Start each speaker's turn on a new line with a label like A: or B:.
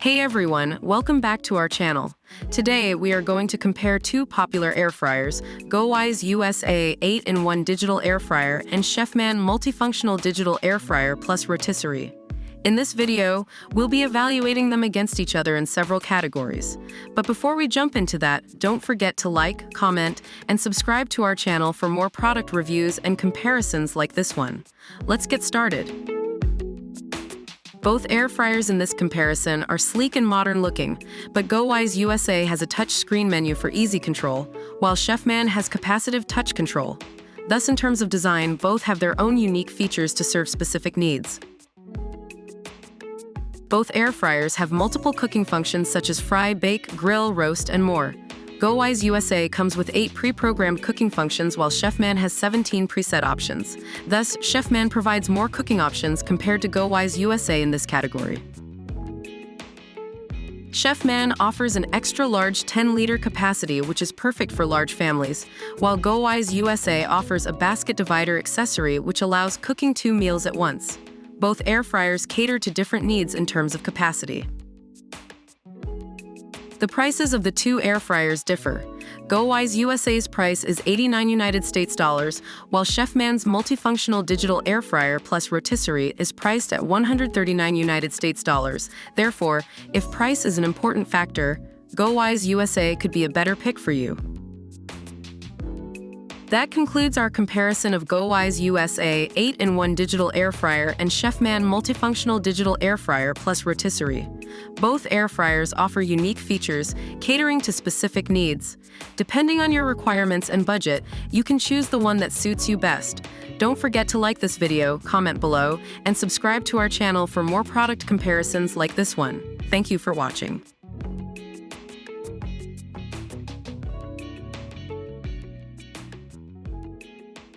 A: Hey everyone, welcome back to our channel. Today we are going to compare two popular air fryers, GoWISE USA 8-in-1 Digital Air Fryer and Chefman Multifunctional Digital Air Fryer plus Rotisserie. In this video, we'll be evaluating them against each other in several categories. But before we jump into that, don't forget to like, comment, and subscribe to our channel for more product reviews and comparisons like this one. Let's get started. Both air fryers in this comparison are sleek and modern looking, but GoWISE USA has a touch screen menu for easy control, while Chefman has capacitive touch control. Thus, in terms of design, both have their own unique features to serve specific needs. Both air fryers have multiple cooking functions such as fry, bake, grill, roast, and more. GoWISE USA comes with 8 pre-programmed cooking functions while Chefman has 17 preset options. Thus, Chefman provides more cooking options compared to GoWISE USA in this category. Chefman offers an extra-large 10-liter capacity which is perfect for large families, while GoWISE USA offers a basket divider accessory which allows cooking 2 meals at once. Both air fryers cater to different needs in terms of capacity. The prices of the two air fryers differ. GoWISE USA's price is $89 United States dollars, while Chefman's multifunctional digital air fryer plus rotisserie is priced at $139 United States dollars. Therefore, if price is an important factor, GoWISE USA could be a better pick for you. That concludes our comparison of GoWISE USA 8-in-1 Digital Air Fryer and Chefman Multifunctional Digital Air Fryer plus Rotisserie. Both air fryers offer unique features, catering to specific needs. Depending on your requirements and budget, you can choose the one that suits you best. Don't forget to like this video, comment below, and subscribe to our channel for more product comparisons like this one. Thank you for watching.